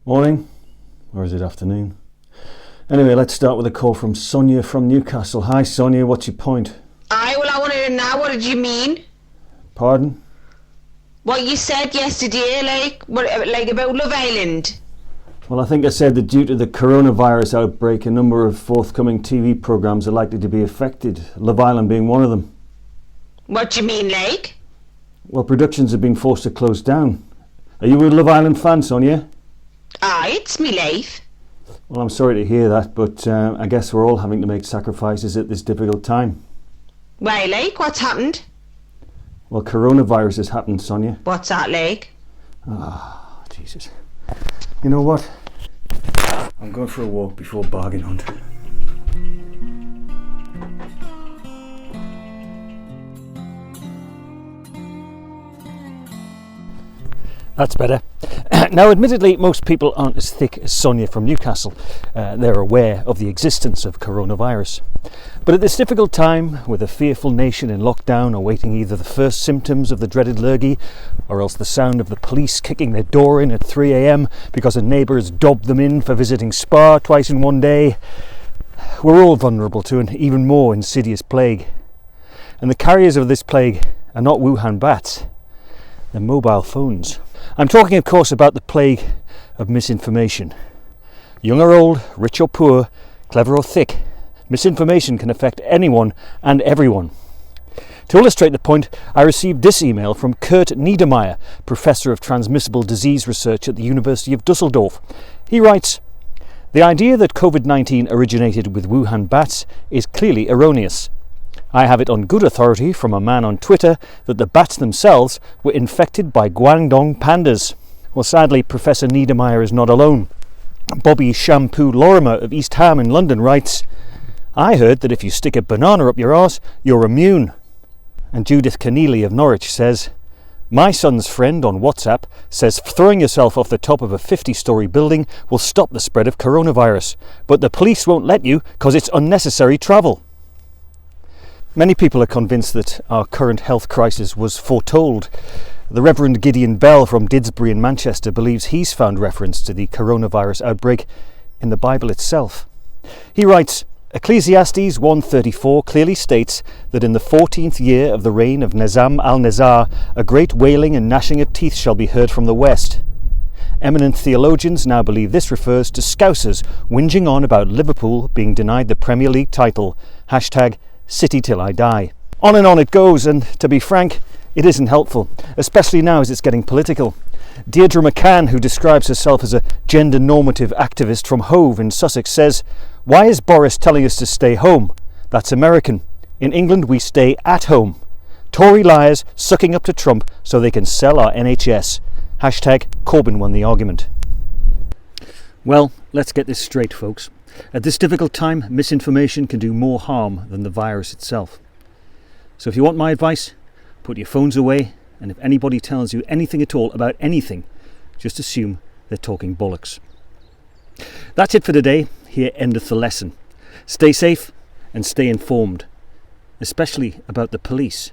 Morning, or is it afternoon? Anyway, let's start with a call from Sonia from Newcastle. Hi Sonia, what's your point? I want to know now, what did you mean? Pardon? What you said yesterday, like about Love Island. Well, I think I said that due to the coronavirus outbreak, a number of forthcoming TV programmes are likely to be affected, Love Island being one of them. What do you mean, like? Well, productions have been forced to close down. Are you a Love Island fan, Sonia? It's me life. Well, I'm sorry to hear that, but I guess we're all having to make sacrifices at this difficult time. Why, like? What's happened? Well, coronavirus has happened, Sonia. What's that, like? Ah, Jesus. You know what? I'm going for a walk before bargain hunt. That's better. Now, admittedly, most people aren't as thick as Sonia from Newcastle. They're aware of the existence of coronavirus. But at this difficult time, with a fearful nation in lockdown awaiting either the first symptoms of the dreaded lurgy or else the sound of the police kicking their door in at 3 a.m. because a neighbour has dobbed them in for visiting spa twice in one day, we're all vulnerable to an even more insidious plague. And the carriers of this plague are not Wuhan bats, they're mobile phones. I'm talking, of course, about the plague of misinformation. Young or old, rich or poor, clever or thick, misinformation can affect anyone and everyone. To illustrate the point, I received this email from Kurt Niedermeyer, Professor of Transmissible Disease Research at the University of Dusseldorf. He writes, "The idea that COVID-19 originated with Wuhan bats is clearly erroneous. I have it on good authority from a man on Twitter that the bats themselves were infected by Guangdong pandas." Well, sadly, Professor Niedermeyer is not alone. Bobby Shampoo Lorimer of East Ham in London writes, "I heard that if you stick a banana up your arse, you're immune." And Judith Keneally of Norwich says, "My son's friend on WhatsApp says throwing yourself off the top of a 50-storey building will stop the spread of coronavirus, but the police won't let you because it's unnecessary travel." Many people are convinced that our current health crisis was foretold. The Reverend Gideon Bell from Didsbury in Manchester believes he's found reference to the coronavirus outbreak in the Bible itself. He writes, "Ecclesiastes 1:34 clearly states that in the 14th year of the reign of Nezam al-Nezar, a great wailing and gnashing of teeth shall be heard from the west." Eminent theologians now believe this refers to Scousers whinging on about Liverpool being denied the Premier League title. Hashtag City till I die. On and on it goes, and to be frank, it isn't helpful, especially now as it's getting political. Deirdre McCann, who describes herself as a gender normative activist from Hove in Sussex, says, "Why is Boris telling us to stay home? That's American. In England we stay at home. Tory liars sucking up to Trump so they can sell our NHS. Hashtag Corbyn won the argument." Well, let's get this straight, folks. At this difficult time, misinformation can do more harm than the virus itself. So if you want my advice, put your phones away, and if anybody tells you anything at all about anything, just assume they're talking bollocks. That's it for today. Here endeth the lesson. Stay safe and stay informed, especially about the police.